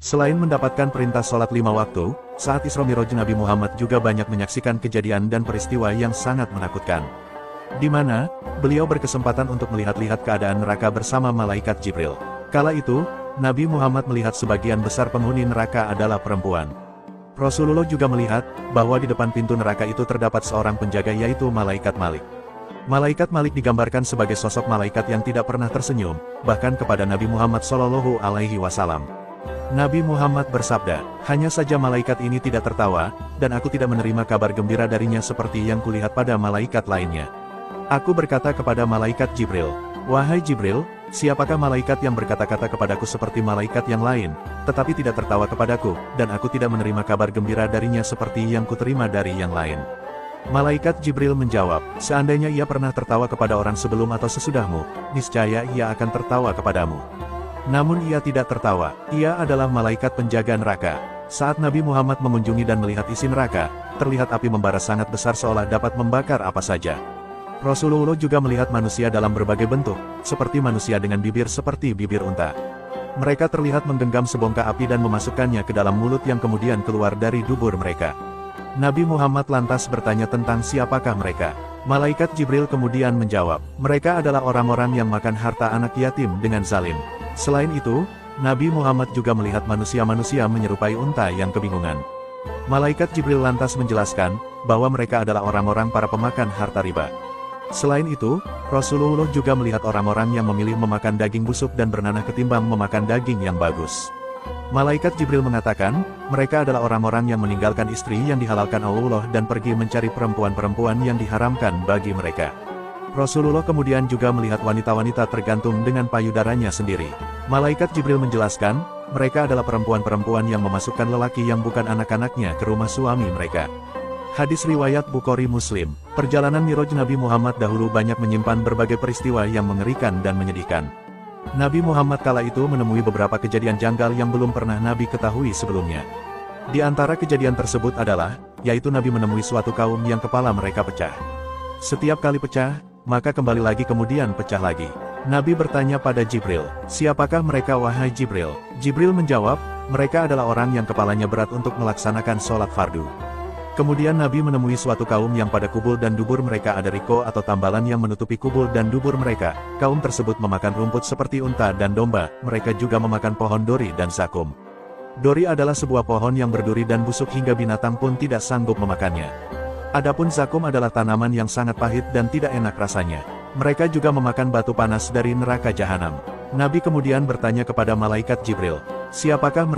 Selain mendapatkan perintah sholat 5 waktu, saat Isra Miraj Nabi Muhammad juga banyak menyaksikan kejadian dan peristiwa yang sangat menakutkan. Di mana, beliau berkesempatan untuk melihat-lihat keadaan neraka bersama malaikat Jibril. Kala itu, Nabi Muhammad melihat sebagian besar penghuni neraka adalah perempuan. Rasulullah juga melihat, bahwa di depan pintu neraka itu terdapat seorang penjaga yaitu Malaikat Malik. Malaikat Malik digambarkan sebagai sosok malaikat yang tidak pernah tersenyum, bahkan kepada Nabi Muhammad SAW. Nabi Muhammad bersabda, "Hanya saja malaikat ini tidak tertawa, dan aku tidak menerima kabar gembira darinya seperti yang kulihat pada malaikat lainnya." Aku berkata kepada malaikat Jibril, "Wahai Jibril, siapakah malaikat yang berkata-kata kepadaku seperti malaikat yang lain, tetapi tidak tertawa kepadaku, dan aku tidak menerima kabar gembira darinya seperti yang kuterima dari yang lain?" Malaikat Jibril menjawab, "Seandainya ia pernah tertawa kepada orang sebelum atau sesudahmu, niscaya ia akan tertawa kepadamu." Namun ia tidak tertawa, ia adalah malaikat penjaga neraka. Saat Nabi Muhammad mengunjungi dan melihat isi neraka, terlihat api membara sangat besar seolah dapat membakar apa saja. Rasulullah juga melihat manusia dalam berbagai bentuk, seperti manusia dengan bibir seperti bibir unta. Mereka terlihat menggenggam sebongkah api dan memasukkannya ke dalam mulut yang kemudian keluar dari dubur mereka. Nabi Muhammad lantas bertanya tentang siapakah mereka. Malaikat Jibril kemudian menjawab, "Mereka adalah orang-orang yang makan harta anak yatim dengan zalim." Selain itu, Nabi Muhammad juga melihat manusia-manusia menyerupai unta yang kebingungan. Malaikat Jibril lantas menjelaskan, bahwa mereka adalah orang-orang para pemakan harta riba. Selain itu, Rasulullah juga melihat orang-orang yang memilih memakan daging busuk dan bernanah ketimbang memakan daging yang bagus. Malaikat Jibril mengatakan, mereka adalah orang-orang yang meninggalkan istri yang dihalalkan Allah dan pergi mencari perempuan-perempuan yang diharamkan bagi mereka. Rasulullah kemudian juga melihat wanita-wanita tergantung dengan payudaranya sendiri. Malaikat Jibril menjelaskan, mereka adalah perempuan-perempuan yang memasukkan lelaki yang bukan anak-anaknya ke rumah suami mereka. Hadis riwayat Bukhari Muslim. Perjalanan Miraj Nabi Muhammad dahulu banyak menyimpan berbagai peristiwa yang mengerikan dan menyedihkan. Nabi Muhammad kala itu menemui beberapa kejadian janggal yang belum pernah Nabi ketahui sebelumnya. Di antara kejadian tersebut adalah, yaitu Nabi menemui suatu kaum yang kepala mereka pecah. Setiap kali pecah, maka kembali lagi kemudian pecah lagi. Nabi bertanya pada Jibril, "Siapakah mereka wahai Jibril?" Jibril menjawab, "Mereka adalah orang yang kepalanya berat untuk melaksanakan sholat fardu." Kemudian Nabi menemui suatu kaum yang pada kubul dan dubur mereka ada riko atau tambalan yang menutupi kubul dan dubur mereka. Kaum tersebut memakan rumput seperti unta dan domba, mereka juga memakan pohon dori dan zakum. Dori adalah sebuah pohon yang berduri dan busuk hingga binatang pun tidak sanggup memakannya. Adapun zakum adalah tanaman yang sangat pahit dan tidak enak rasanya. Mereka juga memakan batu panas dari neraka jahanam. Nabi kemudian bertanya kepada malaikat Jibril, "Siapakah mereka?"